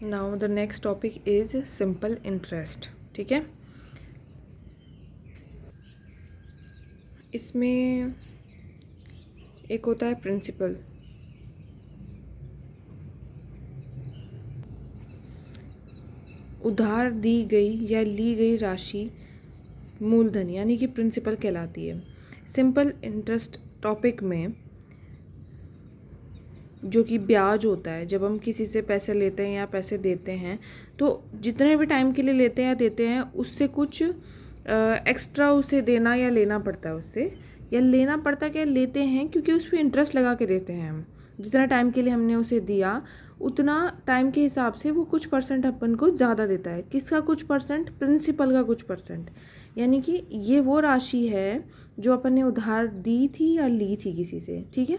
Now the next topic is simple interest. ठीक है, इसमें एक होता है प्रिंसिपल। उधार दी गई या ली गई राशि मूलधन यानी कि प्रिंसिपल कहलाती है। सिंपल इंटरेस्ट टॉपिक में जो कि ब्याज होता है, जब हम किसी से पैसे लेते हैं या पैसे देते हैं तो जितने भी टाइम के लिए लेते हैं या देते हैं उससे कुछ एक्स्ट्रा उसे देना या लेना पड़ता है उससे, या लेना पड़ता क्या लेते हैं क्योंकि उस पर इंटरेस्ट लगा के देते हैं हम। जितना टाइम के लिए हमने उसे दिया उतना टाइम के हिसाब से वो कुछ परसेंट अपन को ज़्यादा देता है। किसका कुछ परसेंट? प्रिंसिपल का कुछ परसेंट। यानी कि ये वो राशि है जो अपन ने उधार दी थी या ली थी किसी से। ठीक है,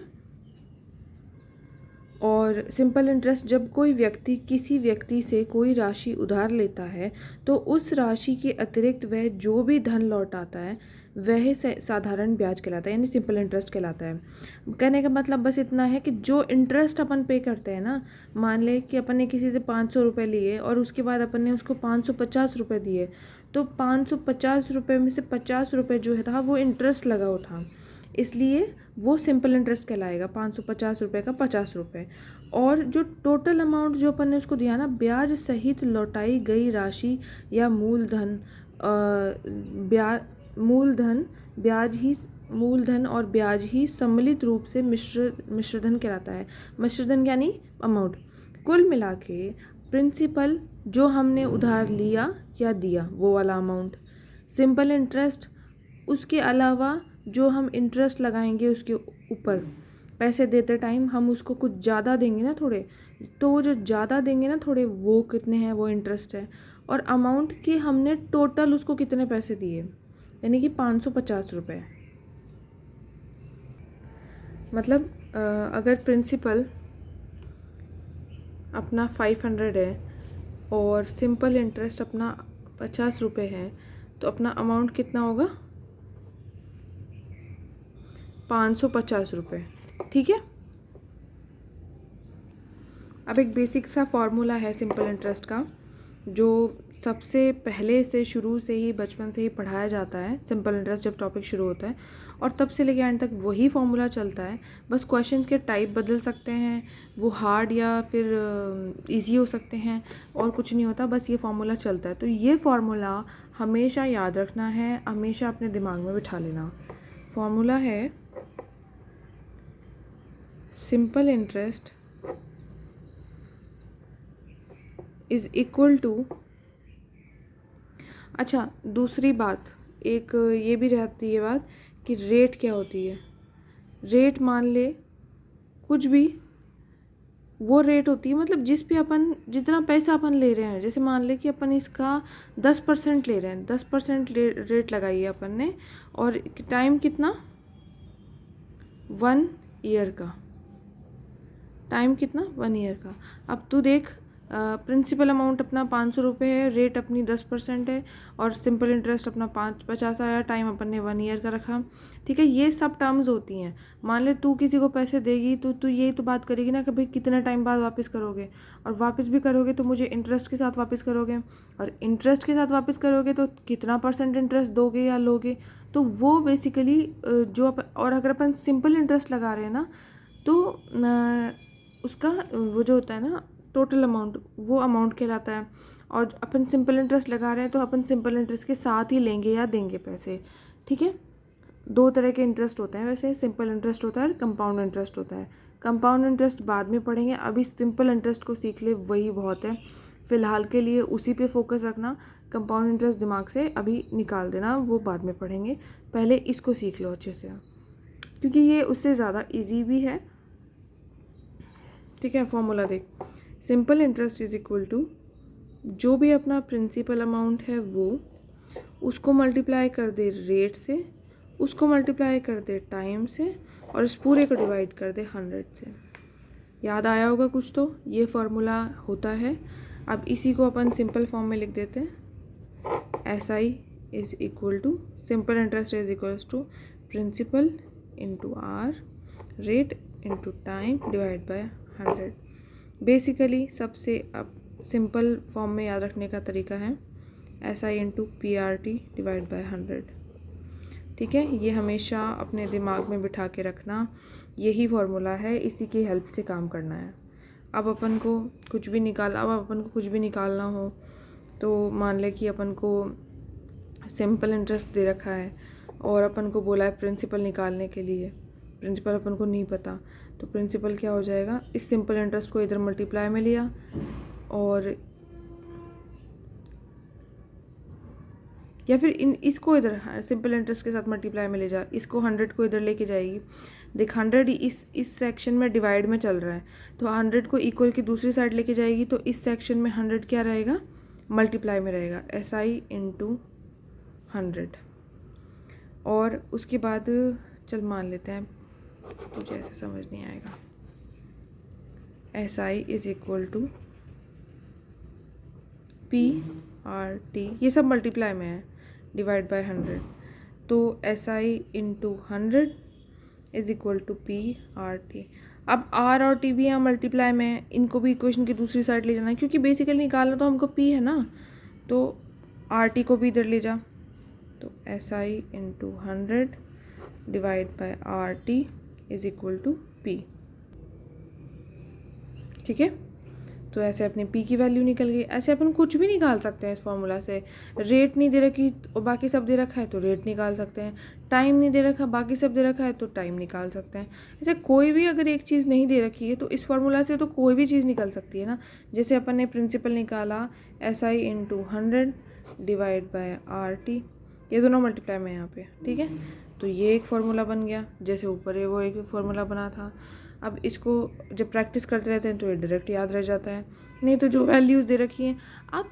और सिंपल इंटरेस्ट, जब कोई व्यक्ति किसी व्यक्ति से कोई राशि उधार लेता है तो उस राशि के अतिरिक्त वह जो भी धन लौटाता है वह साधारण ब्याज कहलाता है, यानी सिंपल इंटरेस्ट कहलाता है। कहने का मतलब बस इतना है कि जो इंटरेस्ट अपन पे करते हैं ना, मान ले कि अपन ने किसी से 500 रुपये लिए और उसके बाद अपन ने उसको 550 रुपये दिए, तो 550 रुपये में से 50 रुपये जो है था वो इंटरेस्ट लगा हुआ था, इसलिए वो सिंपल इंटरेस्ट कहलाएगा। 550 रुपये का 50 रुपये। और जो टोटल अमाउंट जो अपन ने उसको दिया ना, ब्याज सहित लौटाई गई राशि या मूलधन और ब्याज ही सम्मिलित रूप से मिश्रधन कहलाता है। मिश्रधन यानी अमाउंट। कुल मिला के प्रिंसिपल जो हमने उधार लिया या दिया वो वाला अमाउंट, सिंपल इंटरेस्ट उसके अलावा जो हम इंटरेस्ट लगाएंगे उसके ऊपर, पैसे देते टाइम हम उसको कुछ ज़्यादा देंगे ना थोड़े, तो वो जो ज़्यादा देंगे ना थोड़े, वो कितने हैं वो इंटरेस्ट है। और अमाउंट के हमने टोटल उसको कितने पैसे दिए, यानी कि 550 रुपये। मतलब अगर प्रिंसिपल अपना 500 है और सिंपल इंटरेस्ट अपना 50 रुपये है तो अपना अमाउंट कितना होगा? 550 रुपये। ठीक है, अब एक बेसिक सा फॉर्मूला है सिंपल इंटरेस्ट का जो सबसे पहले से शुरू से ही बचपन से ही पढ़ाया जाता है। सिंपल इंटरेस्ट जब टॉपिक शुरू होता है और तब से लेके एंड तक वही फॉर्मूला चलता है, बस क्वेश्चन के टाइप बदल सकते हैं, वो हार्ड या फिर इजी हो सकते हैं, और कुछ नहीं होता, बस ये फॉर्मूला चलता है। तो ये फॉर्मूला हमेशा याद रखना है, हमेशा अपने दिमाग में बिठा लेना। फॉर्मूला है simple interest is equal to, अच्छा दूसरी बात एक ये भी रहती है बात कि रेट क्या होती है। रेट मान ले कुछ भी वो रेट होती है, मतलब जिस पे अपन जितना पैसा अपन ले रहे हैं, जैसे मान ले कि अपन इसका 10% ले रहे हैं, 10% रेट लगाई है अपन ने, और टाइम कितना? 1 ईयर का। टाइम कितना? 1 ईयर का। अब तू देख, प्रिंसिपल अमाउंट अपना 500 रुपये है, रेट अपनी 10% है, और सिंपल इंटरेस्ट अपना 50 आया, टाइम अपन ने 1 ईयर का रखा। ठीक है, ये सब टर्म्स होती हैं। मान ले तू किसी को पैसे देगी तो तू यही तो बात करेगी ना कि भाई कितने टाइम बाद वापस करोगे, और वापस भी करोगे तो मुझे इंटरेस्ट के साथ वापस करोगे, और इंटरेस्ट के साथ वापस करोगे तो कितना % इंटरेस्ट दोगे या लोगे। तो वो बेसिकली और अगर अपन सिंपल इंटरेस्ट लगा रहे हैं ना तो उसका वो जो होता है ना टोटल अमाउंट, वो अमाउंट कहलाता है। और अपन सिंपल इंटरेस्ट लगा रहे हैं तो अपन सिंपल इंटरेस्ट के साथ ही लेंगे या देंगे पैसे। ठीक है, 2 तरह के इंटरेस्ट होते हैं वैसे, सिंपल इंटरेस्ट होता है और कंपाउंड इंटरेस्ट होता है। कंपाउंड इंटरेस्ट बाद में पढ़ेंगे, अभी सिंपल इंटरेस्ट को सीख ले वही बहुत है। फ़िलहाल के लिए उसी पे फोकस रखना, कंपाउंड इंटरेस्ट दिमाग से अभी निकाल देना, वो बाद में पढ़ेंगे। पहले इसको सीख लो अच्छे से क्योंकि ये उससे ज़्यादा ईजी भी है। ठीक है, फॉर्मूला देख, simple interest is equal to जो भी अपना प्रिंसिपल अमाउंट है वो, उसको मल्टीप्लाई कर दे रेट से, उसको मल्टीप्लाई कर दे टाइम से, और इस पूरे को डिवाइड कर दे 100 से। याद आया होगा कुछ तो, ये फॉर्मूला होता है। अब इसी को अपन सिंपल फॉर्म में लिख देते हैं, S I is equal to simple interest is equals to principal into R, rate into time divide by 100। Basically सबसे अब सिंपल फॉर्म में याद रखने का तरीका है SI into PRT divide by 100। ठीक है, ये हमेशा अपने दिमाग में बिठा के रखना, यही फार्मूला है, इसी की हेल्प से काम करना है। अब अपन को कुछ भी निकालना हो तो मान ले कि अपन को सिंपल इंटरेस्ट दे रखा है और अपन को बोला है प्रिंसिपल निकालने के लिए, प्रिंसिपल अपन को नहीं पता, तो प्रिंसिपल क्या हो जाएगा, इस सिंपल इंटरेस्ट को इधर मल्टीप्लाई में लिया और या फिर इसको इधर सिंपल इंटरेस्ट के साथ मल्टीप्लाई में ले जा, इसको 100 को इधर लेके जाएगी। देख 100 इस सेक्शन में डिवाइड में चल रहा है, तो 100 को इक्वल की दूसरी साइड लेके जाएगी, तो इस सेक्शन में 100 क्या रहेगा, मल्टीप्लाई में रहेगा, SI इंटू 100। और उसके बाद चल मान लेते हैं, मुझे ऐसे समझ नहीं आएगा, SI is equal to PRT, ये सब मल्टीप्लाई में है, डिवाइड बाय 100, तो SI into 100 is equal to PRT। अब R और T भी यहाँ मल्टीप्लाई में है, इनको भी इक्वेशन की दूसरी साइड ले जाना है, क्योंकि बेसिकली निकालना तो हमको P है ना, तो RT को भी इधर ले जा, तो SI into 100 divide by RT is equal to P। ठीक है, तो ऐसे अपने P की वैल्यू निकल गई। ऐसे अपन कुछ भी निकाल सकते हैं इस फॉर्मूला से। रेट नहीं दे रखी और बाकी सब दे रखा है तो रेट निकाल सकते हैं, टाइम नहीं दे रखा बाकी सब दे रखा है तो टाइम निकाल सकते हैं। ऐसे कोई भी अगर एक चीज़ नहीं दे रखी है तो इस फॉर्मूला से तो कोई भी चीज़ निकल सकती है ना। जैसे अपन ने प्रिंसिपल निकाला SI into 100 divide by RT, ये दोनों मल्टीप्लाई में यहाँ पे, ठीक है, तो ये एक फार्मूला बन गया, जैसे ऊपर है वो एक फार्मूला बना था। अब इसको जब प्रैक्टिस करते रहते हैं तो ये डायरेक्ट याद रह जाता है, नहीं तो जो वैल्यूज़ दे रखी हैं आप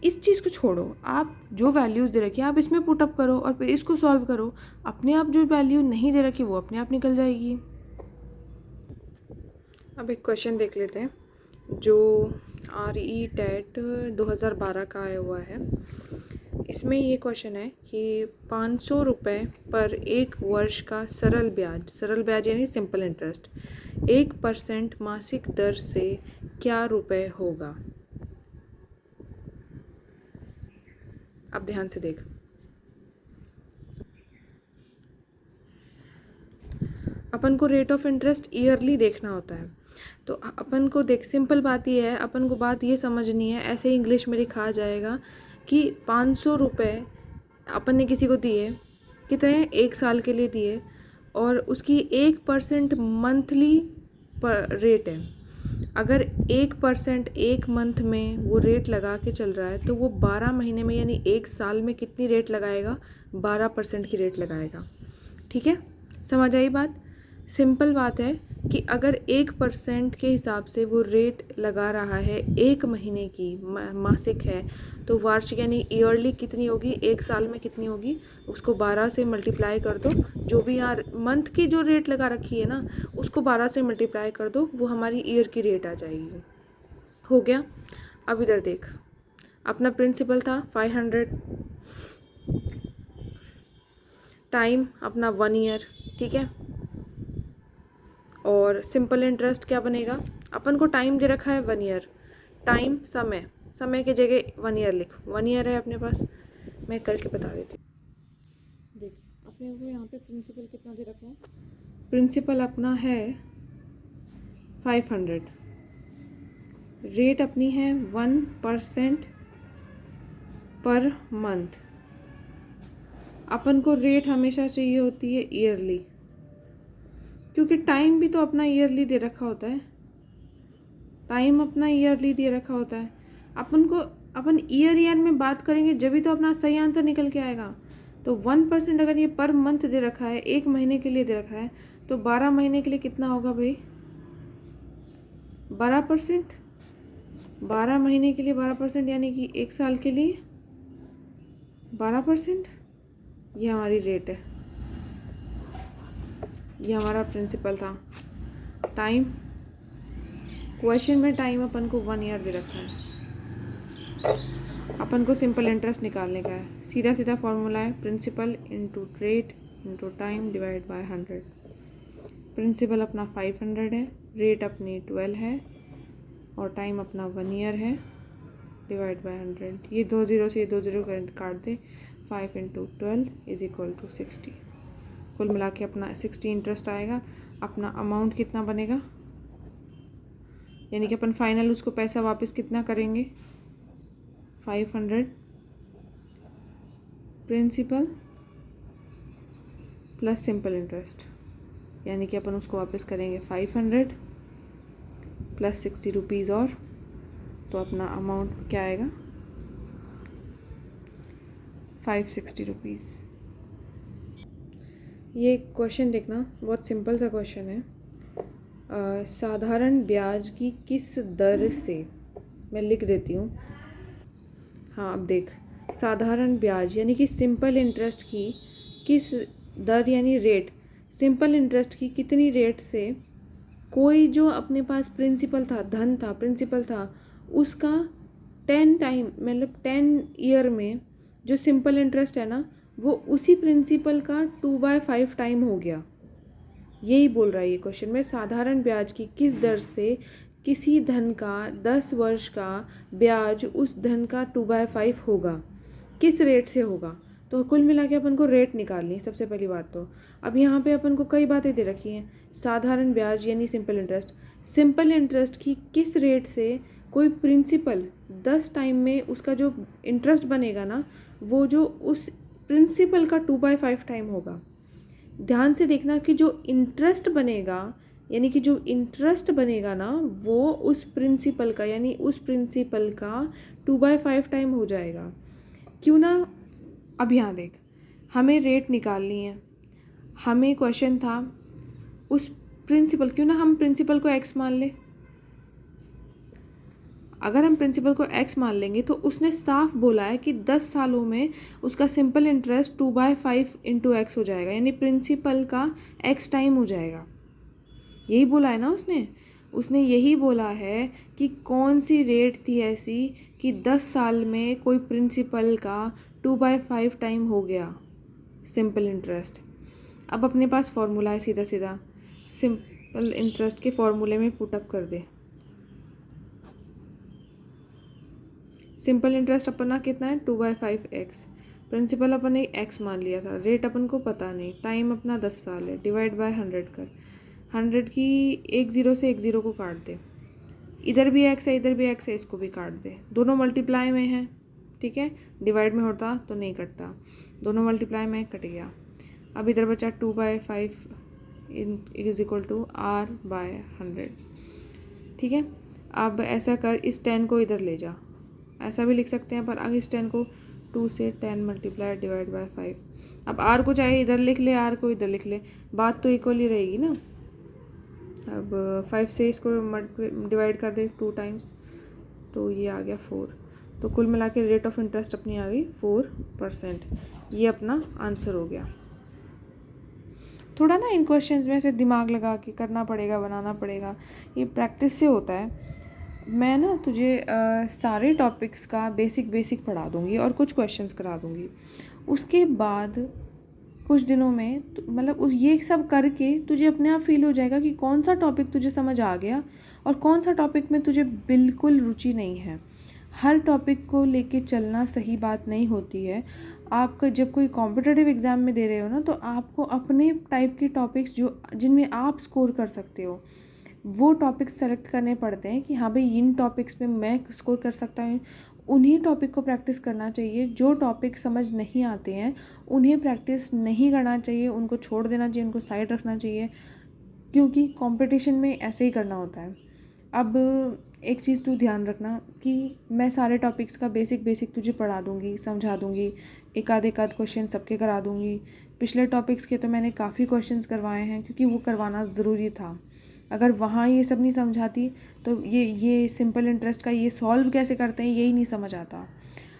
इस चीज़ को छोड़ो, आप जो वैल्यूज़ दे रखी हैं आप इसमें पुटअप करो और फिर इसको सॉल्व करो, अपने आप जो वैल्यू नहीं दे रखी वो अपने आप निकल जाएगी। अब एक क्वेश्चन देख लेते हैं जो RE टेट 2012 का आया हुआ है। इसमें ये क्वेश्चन है कि 500 रुपये पर एक वर्ष का सरल ब्याज यानी सिंपल इंटरेस्ट 1% मासिक दर से क्या रुपए होगा। अब ध्यान से देख, अपन को रेट ऑफ इंटरेस्ट ईयरली देखना होता है, तो अपन को देख सिंपल बात ये है, अपन को बात ये समझनी है, ऐसे ही इंग्लिश में लिखा जाएगा कि 500 रुपये अपन ने किसी को दिए, कितने, 1 साल के लिए दिए, और उसकी 1% मंथली पर रेट है। अगर 1% एक मंथ में वो रेट लगा के चल रहा है तो वो 12 महीने में यानी 1 साल में कितनी रेट लगाएगा, 12% की रेट लगाएगा। ठीक है, समझ आई बात। सिंपल बात है कि अगर 1% के हिसाब से वो रेट लगा रहा है 1 महीने की, मासिक है, तो वार्षिक यानी ईयरली कितनी होगी, 1 साल में कितनी होगी, उसको 12 से मल्टीप्लाई कर दो, जो भी यहाँ मंथ की जो रेट लगा रखी है ना उसको 12 से मल्टीप्लाई कर दो, वो हमारी ईयर की रेट आ जाएगी। हो गया। अब इधर देख, अपना प्रिंसिपल था 500, टाइम अपना 1 ईयर, ठीक है, और सिंपल इंटरेस्ट क्या बनेगा, अपन को टाइम दे रखा है 1 ईयर, टाइम समय की जगह 1 ईयर लिख, 1 ईयर है अपने पास, मैं करके बता देती हूँ। देख अपने को यहाँ पे प्रिंसिपल कितना दे रखा है, प्रिंसिपल अपना है 500, रेट अपनी है 1% पर मंथ। अपन को रेट हमेशा चाहिए होती है ईयरली, क्योंकि टाइम भी तो अपना ईयरली दे रखा होता है, टाइम अपना ईयरली दे रखा होता है। अपन ईयर में बात करेंगे जब भी तो अपना सही आंसर निकल के आएगा। तो 1% अगर ये पर मंथ दे रखा है, 1 महीने के लिए दे रखा है, तो 12 महीने के लिए कितना होगा भाई, 12%, 12 महीने के लिए 12% यानी कि 1 साल के लिए 12%, ये हमारी रेट है, ये हमारा प्रिंसिपल था। टाइम, क्वेश्चन में टाइम अपन को 1 ईयर दे रखा है, अपन को सिंपल इंटरेस्ट निकालने का है, सीधा सीधा फॉर्मूला है, principal into rate into time divide by 100। Principal अपना 500 है, रेट अपनी 12 है और टाइम अपना 1 ईयर है, डिवाइड बाय 100। ये 2 0 से ये 2 0 काट दे, 5 × 12 इज इक्वल टू 60। कुल मिला के अपना 60 इंटरेस्ट आएगा। अपना अमाउंट कितना बनेगा, यानी कि अपन फाइनल उसको पैसा वापस कितना करेंगे, 500 प्रिंसिपल प्लस सिंपल इंटरेस्ट, यानी कि अपन उसको वापस करेंगे 500 प्लस 60 रुपीज़ और, तो अपना अमाउंट क्या आएगा, 560 रुपीज़। ये क्वेश्चन देखना, बहुत सिंपल सा क्वेश्चन है। साधारण ब्याज की किस दर से, मैं लिख देती हूँ। हाँ अब देख, साधारण ब्याज यानी कि सिंपल इंटरेस्ट की किस दर यानी रेट, सिंपल इंटरेस्ट की कितनी रेट से कोई जो अपने पास प्रिंसिपल था, धन था, प्रिंसिपल था, उसका 10 टाइम मतलब 10 ईयर में जो सिंपल इंटरेस्ट है ना, वो उसी प्रिंसिपल का 2/5 टाइम हो गया। यही बोल रहा है ये क्वेश्चन में, साधारण ब्याज की किस दर से किसी धन का 10 वर्ष का ब्याज उस धन का 2/5 होगा, किस रेट से होगा। तो कुल मिला के अपन को रेट निकालनी है सबसे पहली बात। तो अब यहाँ पे अपन को कई बातें दे रखी हैं। साधारण ब्याज यानी सिंपल इंटरेस्ट, सिंपल इंटरेस्ट की किस रेट से कोई प्रिंसिपल 10 टाइम में उसका जो इंटरेस्ट बनेगा ना, वो जो उस प्रिंसिपल का 2/5 टाइम होगा। ध्यान से देखना कि जो इंटरेस्ट बनेगा, यानी कि जो इंटरेस्ट बनेगा ना, वो उस प्रिंसिपल का यानी उस प्रिंसिपल का 2/5 टाइम हो जाएगा। क्यों ना, अब यहाँ देख, हमें रेट निकालनी है, हमें क्वेश्चन था उस प्रिंसिपल, क्यों ना हम प्रिंसिपल को x मान ले। अगर हम प्रिंसिपल को x मान लेंगे तो उसने साफ बोला है कि 10 सालों में उसका सिंपल इंटरेस्ट 2/5 × x हो जाएगा, यानी प्रिंसिपल का x टाइम हो जाएगा। यही बोला है ना उसने यही बोला है कि कौन सी रेट थी ऐसी कि 10 साल में कोई प्रिंसिपल का 2/5 टाइम हो गया सिंपल इंटरेस्ट। अब अपने पास फॉर्मूला है सीधा सीधा, सिंपल इंटरेस्ट के फॉर्मूले में पुटअप कर दे। सिंपल इंटरेस्ट अपना कितना है, 2/5x, प्रिंसिपल अपन ने x मान लिया था, रेट अपन को पता नहीं, टाइम अपना 10 साल है, डिवाइड बाय 100 कर, 100 की एक 0 से एक 0 को काट दे, इधर भी x है इधर भी x है, इसको भी काट दे, दोनों मल्टीप्लाई में है, ठीक है, डिवाइड में होता तो नहीं कटता, दोनों मल्टीप्लाई में कट गया। अब इधर बचा 2/5 इज इक्वल टू r/100, ठीक है। अब ऐसा कर, इस 10 को इधर ले जा, ऐसा भी लिख सकते हैं, पर आगे इस 10 को 2 से 10 मल्टीप्लाई डिवाइड बाय 5। अब r को चाहे इधर लिख ले, r को इधर लिख ले, बात तो इक्वल ही रहेगी ना। अब 5 से इसको डिवाइड कर दे 2 टाइम्स, तो ये आ गया 4। तो कुल मिला के रेट ऑफ इंटरेस्ट अपनी आ गई 4%। ये अपना आंसर हो गया। थोड़ा ना इन क्वेश्चंस में ऐसे दिमाग लगा के करना पड़ेगा, बनाना पड़ेगा, ये प्रैक्टिस से होता है। मैं ना तुझे सारे टॉपिक्स का बेसिक पढ़ा दूँगी और कुछ क्वेश्चंस करा दूँगी। उसके बाद कुछ दिनों में मतलब ये सब करके तुझे अपने आप फील हो जाएगा कि कौन सा टॉपिक तुझे समझ आ गया और कौन सा टॉपिक में तुझे बिल्कुल रुचि नहीं है। हर टॉपिक को लेके चलना सही बात नहीं होती है। आपका जब कोई कॉम्पिटिटिव एग्ज़ाम में दे रहे हो ना, तो आपको अपने टाइप के टॉपिक्स जो जिनमें आप स्कोर कर सकते हो, वो टॉपिक्स सेलेक्ट करने पड़ते हैं कि हाँ भाई इन टॉपिक्स में मैं स्कोर कर सकता हूँ। उन्हीं टॉपिक को प्रैक्टिस करना चाहिए। जो टॉपिक समझ नहीं आते हैं उन्हें प्रैक्टिस नहीं करना चाहिए, उनको छोड़ देना चाहिए, उनको साइड रखना चाहिए, क्योंकि कंपटीशन में ऐसे ही करना होता है। अब एक चीज़ तू ध्यान रखना कि मैं सारे टॉपिक्स का बेसिक तुझे पढ़ा दूँगी, समझा दूँगी, एक आध क्वेश्चन सबके करा दूँगी। पिछले टॉपिक्स के तो मैंने काफ़ी क्वेश्चंस करवाए हैं, क्योंकि वो करवाना ज़रूरी था। अगर वहाँ ये सब नहीं समझाती तो ये सिंपल इंटरेस्ट का ये सॉल्व कैसे करते हैं यही नहीं समझ आता।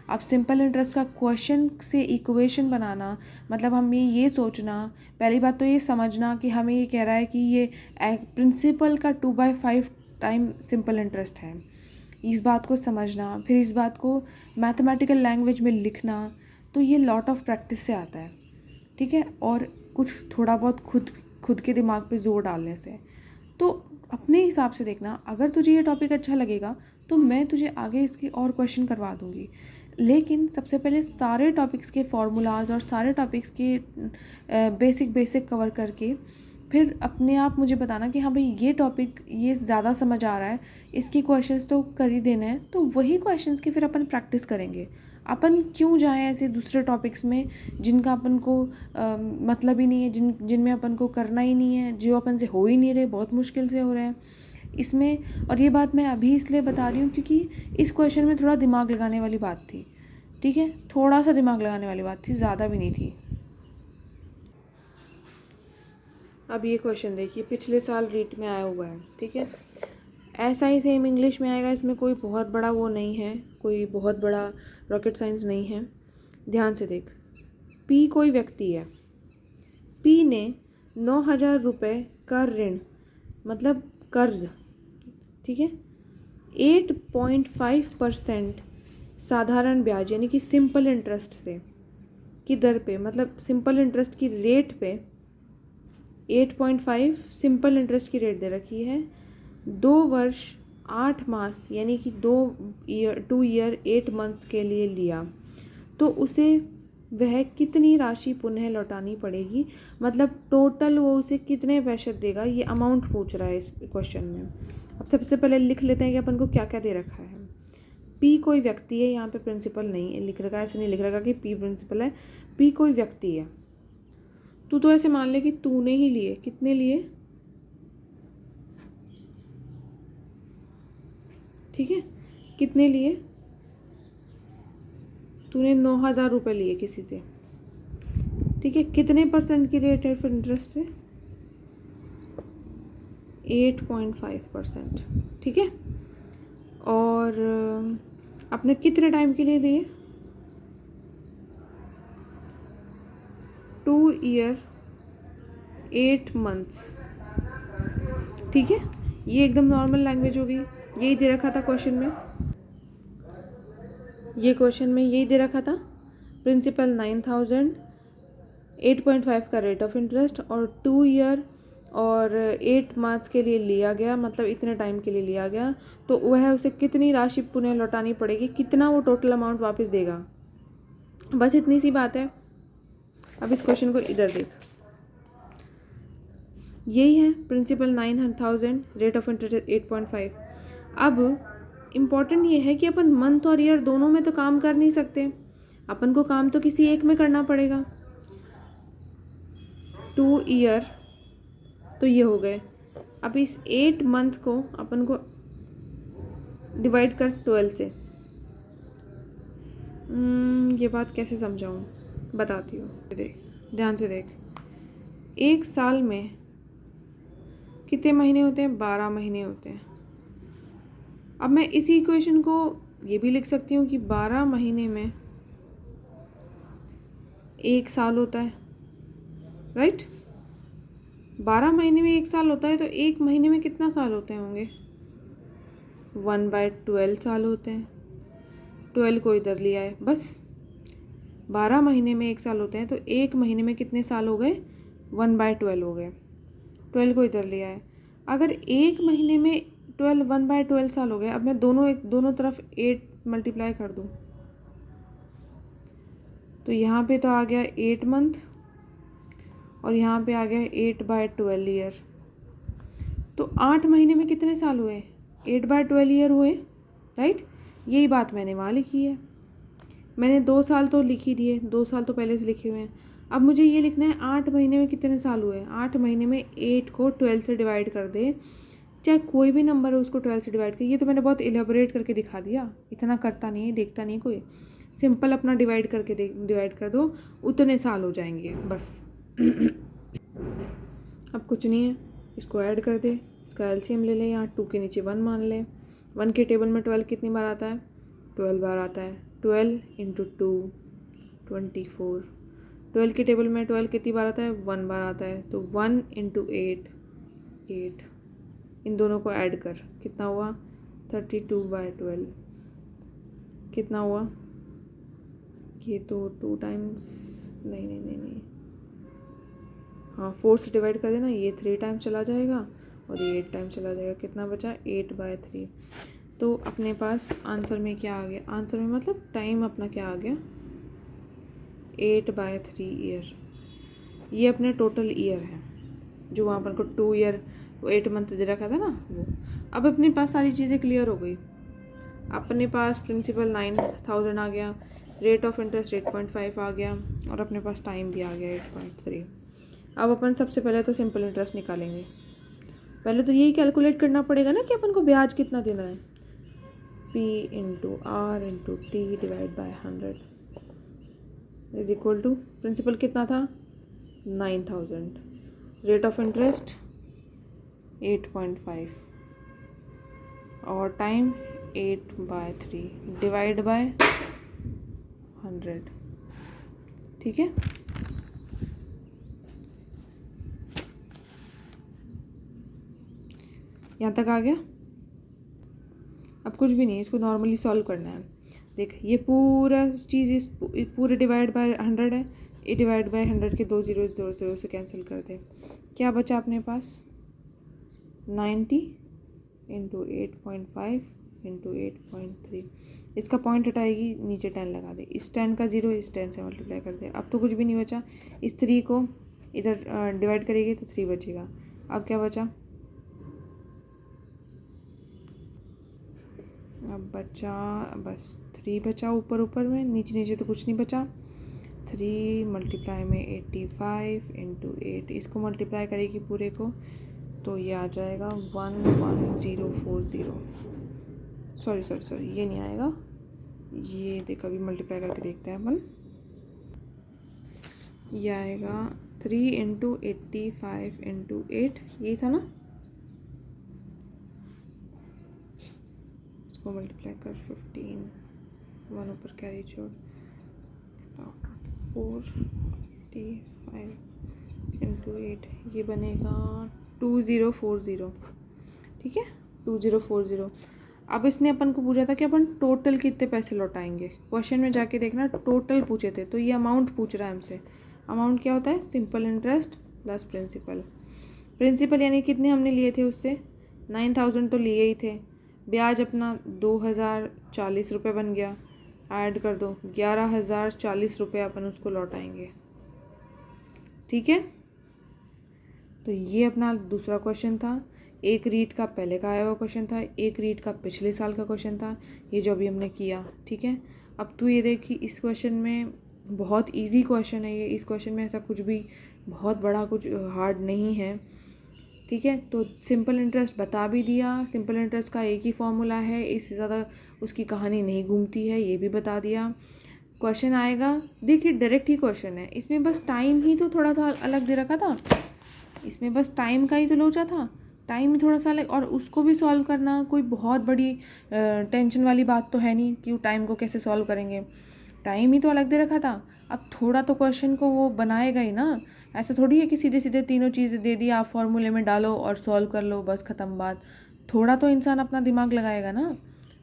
अब सिंपल इंटरेस्ट का क्वेश्चन से इक्वेशन बनाना, मतलब हमें ये सोचना, पहली बात तो ये समझना कि हमें ये कह रहा है कि ये प्रिंसिपल का 2/5 टाइम सिंपल इंटरेस्ट है। इस बात को समझना, फिर इस बात को मैथमेटिकल लैंग्वेज में लिखना, तो ये लॉट ऑफ प्रैक्टिस से आता है, ठीक है। और कुछ थोड़ा बहुत खुद के दिमाग पे जोर डालने से। तो अपने हिसाब से देखना, अगर तुझे ये टॉपिक अच्छा लगेगा तो मैं तुझे आगे इसके और क्वेश्चन करवा दूँगी। लेकिन सबसे पहले सारे टॉपिक्स के फार्मूलाज और सारे टॉपिक्स के बेसिक कवर करके फिर अपने आप मुझे बताना कि हाँ भाई ये टॉपिक ये ज़्यादा समझ आ रहा है, इसकी क्वेश्चंस तो कर ही देने हैं, तो वही क्वेश्चंस की फिर अपन प्रैक्टिस करेंगे। अपन क्यों जाएं ऐसे दूसरे टॉपिक्स में जिनका अपन को मतलब ही नहीं है, जिनमें अपन को करना ही नहीं है, जो अपन से हो ही नहीं रहे, बहुत मुश्किल से हो रहे हैं इसमें। और ये बात मैं अभी इसलिए बता रही हूँ क्योंकि इस क्वेश्चन में थोड़ा दिमाग लगाने वाली बात थी, ठीक है, थोड़ा सा दिमाग लगाने वाली बात थी, ज़्यादा भी नहीं थी। अब ये क्वेश्चन देखिए, पिछले साल रीट में आया हुआ है, ठीक है, ऐसा ही सेम इंग्लिश में आएगा, इसमें कोई बहुत बड़ा वो नहीं है, कोई बहुत बड़ा रॉकेट साइंस नहीं है। ध्यान से देख, पी कोई व्यक्ति है, पी ने 9,000 रुपये का ऋण मतलब कर्ज, ठीक है, 8.5% साधारण ब्याज यानी कि सिंपल इंटरेस्ट से की दर पे, मतलब सिंपल इंटरेस्ट की रेट पे 8.5 सिंपल इंटरेस्ट की रेट दे रखी है, 2 वर्ष 8 मास यानी कि 2 ईयर 8 मंथ्स के लिए लिया, तो उसे वह कितनी राशि पुनः लौटानी पड़ेगी, मतलब टोटल वो उसे कितने पैसे देगा, ये अमाउंट पूछ रहा है इस क्वेश्चन में। अब सबसे पहले लिख लेते हैं कि अपन को क्या क्या दे रखा है। पी कोई व्यक्ति है, यहाँ पे प्रिंसिपल नहीं है लिख रखा है, ऐसे नहीं लिख रखा कि पी प्रिंसिपल है, पी कोई व्यक्ति है। तू तो ऐसे मान ले कि तूने ही लिए, कितने लिए, ठीक है, कितने लिए, तूने 9,000 रुपये लिए किसी से, ठीक है, कितने % की रेट है फिर इंटरेस्ट से, 8.5%, ठीक है, और आपने कितने टाइम के लिए दिए, 2 ईयर 8 मंथ्स, ठीक है, ये एकदम नॉर्मल लैंग्वेज होगी, यही दे रखा था क्वेश्चन में, ये क्वेश्चन में यही दे रखा था, प्रिंसिपल 9,000, 8.5 का रेट ऑफ इंटरेस्ट और 2 ईयर और 8 मंथ्स के लिए लिया गया, मतलब इतने टाइम के लिए लिया गया, तो वह उसे कितनी राशि पुनः लौटानी पड़ेगी, कितना वो टोटल अमाउंट वापस देगा, बस इतनी सी बात है। अब इस क्वेश्चन को इधर देख, यही है प्रिंसिपल 9,000, रेट ऑफ इंटरेस्ट 8.5। अब इम्पॉर्टेंट ये है कि अपन मंथ और ईयर दोनों में तो काम कर नहीं सकते, अपन को काम तो किसी एक में करना पड़ेगा। 2 ईयर तो ये हो गए, अब इस 8 मंथ को अपन को डिवाइड कर 12 से। ये बात कैसे समझाऊँ, बताती हूँ, देख ध्यान से देख, एक साल में कितने महीने होते हैं, 12 महीने होते हैं। अब मैं इसी इक्वेशन को ये भी लिख सकती हूँ कि 12 महीने में 1 साल होता है, राइट, 12 महीने में 1 साल होता है, तो 1 महीने में कितना साल होते होंगे, 1/12 साल होते हैं, 12 को इधर लिया है, बस 12 महीने में 1 साल होते हैं, तो 1 महीने में कितने साल हो गए, 1/12 हो गए, 12 को इधर लिया है। अगर 1 महीने में 1/12 साल हो गए, अब मैं दोनों तरफ 8 मल्टीप्लाई कर दूँ, तो यहाँ पे तो आ गया 8 मंथ और यहाँ पे आ गया 8/12 ईयर, तो 8 महीने में कितने साल हुए, 8/12 ईयर हुए, राइट। यही बात मैंने वहाँ लिखी है, मैंने 2 साल तो लिख ही दिए, 2 साल तो पहले से लिखे हुए हैं। अब मुझे ये लिखना है 8 महीने में कितने साल हुए, 8 महीने में 8 को 12 से डिवाइड कर दे, चाहे कोई भी नंबर हो उसको 12 से डिवाइड कर, ये तो मैंने बहुत एलेबोरेट करके दिखा दिया, इतना करता नहीं है, देखता नहीं कोई, सिंपल अपना डिवाइड करके डिवाइड कर दो, उतने साल हो जाएंगे बस। अब कुछ नहीं है, इसको ऐड कर दे, इसका एलसीएम ले ले, यहाँ 2 के नीचे 1 मान ले, 1 के टेबल में 12 कितनी बार आता है, 12 बार आता है, 12 × 2 24, 12 के टेबल में 12 कितनी बार आता है, 1 बार आता है, तो 1 × 8 8, इन दोनों को ऐड कर, कितना हुआ, 32/12, कितना हुआ, ये तो 2 टाइम्स, नहीं, हाँ 4 से डिवाइड कर देना, ये 3 टाइम्स चला जाएगा और ये 8 टाइम्स चला जाएगा, कितना बचा, 8/3, तो अपने पास आंसर में क्या आ गया, आंसर में मतलब टाइम अपना क्या आ गया, 8/3 ईयर। ये अपने टोटल ईयर है, जो वहाँ पर को 2 ईयर 8 मंथ दे रखा था ना वो। अब अपने पास सारी चीज़ें क्लियर हो गई। अपने पास प्रिंसिपल 9000 आ गया, रेट ऑफ इंटरेस्ट 8.5 आ गया, और अपने पास टाइम भी आ गया 8.3। अब अपन सबसे पहले तो सिंपल इंटरेस्ट निकालेंगे। पहले तो यही कैलकुलेट करना पड़ेगा ना कि अपन को ब्याज कितना देना है, P into R into T divide by 100 is equal to, principal कितना था 9000, रेट ऑफ इंटरेस्ट 8.5 और टाइम 8/3 डिवाइड बाय 100। ठीक है, यहाँ तक आ गया। अब कुछ भी नहीं, इसको नॉर्मली सॉल्व करना है। देख ये पूरा चीज़ इस पूरे डिवाइड बाय 100 है, ये डिवाइड बाय 100 के 2 0 से कैंसिल कर दे। क्या बचा अपने पास 90 इंटू 8.5 इंटू 8.3। इसका पॉइंट हटाएगी, नीचे 10 लगा दे, इस 10 का 0 इस 10 से मल्टीप्लाई कर दे। अब तो कुछ भी नहीं बचा, इस 3 को इधर डिवाइड करेगी तो 3 बचेगा। अब क्या बचा, अब बचा बस 3 बचा, ऊपर में, नीचे तो कुछ नहीं बचा। 3 मल्टीप्लाई में 85 इंटू 8, इसको मल्टीप्लाई करेगी पूरे को तो ये आ जाएगा 11040। सॉरी ये नहीं आएगा, ये देख अभी मल्टीप्लाई करके देखते हैं अपन। ये आएगा 3 इंटू 85 इंटू 8, यही था ना, इसको मल्टीप्लाई कर 15, 1 ऊपर कैरी छोड़, 485 इंटू 8, ये बनेगा 2040। ठीक है 2040। अब इसने अपन को पूछा था कि अपन टोटल कितने पैसे लौटाएंगे। क्वेश्चन में जाके देखना टोटल पूछे थे, तो ये अमाउंट पूछ रहा है हमसे। अमाउंट क्या होता है, simple interest plus principal. Principal यानी कितने हमने लिए थे उससे, 9000 तो लिए ही थे। ब्याज अपना 2040 बन गया, ऐड कर दो 11040 अपन उसको लौटाएंगे। ठीक है, तो ये अपना दूसरा क्वेश्चन था। एक रीट का पहले का आया हुआ क्वेश्चन था, एक रीट का पिछले साल का क्वेश्चन था, ये जो अभी हमने किया। ठीक है, अब तू ये देख कि इस क्वेश्चन में बहुत इजी क्वेश्चन है ये, इस क्वेश्चन में ऐसा कुछ भी बहुत बड़ा कुछ हार्ड नहीं है। ठीक है, तो सिंपल इंटरेस्ट बता भी दिया, सिंपल इंटरेस्ट का एक ही फॉर्मूला है, इससे ज़्यादा उसकी कहानी नहीं घूमती है, ये भी बता दिया। क्वेश्चन आएगा, देखिए डायरेक्ट ही क्वेश्चन है, इसमें बस टाइम ही तो थोड़ा सा अलग दे रखा था, इसमें बस टाइम का ही तो लोचा था, टाइम थोड़ा सा अलग, और उसको भी सॉल्व करना कोई बहुत बड़ी टेंशन वाली बात तो है नहीं कि टाइम को कैसे सॉल्व करेंगे, टाइम ही तो अलग दे रखा था। अब थोड़ा तो क्वेश्चन को वो बनाएगा ही ना, ऐसा थोड़ी है कि सीधे सीधे तीनों चीज़ें दे दी आप फॉर्मूले में डालो और सॉल्व कर लो बस ख़त्म बात। थोड़ा तो इंसान अपना दिमाग लगाएगा ना,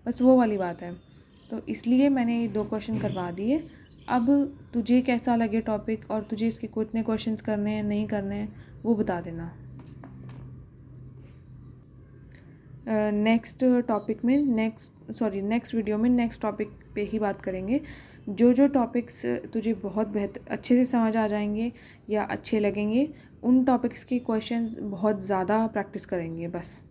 बस वो वाली बात है। तो इसलिए मैंने ये 2 क्वेश्चन करवा दिए। अब तुझे कैसा लगे टॉपिक, और तुझे इसके कितने क्वेश्चंस करने हैं नहीं करने हैं वो बता देना। नेक्स्ट टॉपिक में नेक्स्ट वीडियो में नेक्स्ट टॉपिक पे ही बात करेंगे। जो टॉपिक्स तुझे बहुत अच्छे से समझ आ जाएंगे या अच्छे लगेंगे, उन टॉपिक्स के क्वेश्चंस बहुत ज़्यादा प्रैक्टिस करेंगे बस।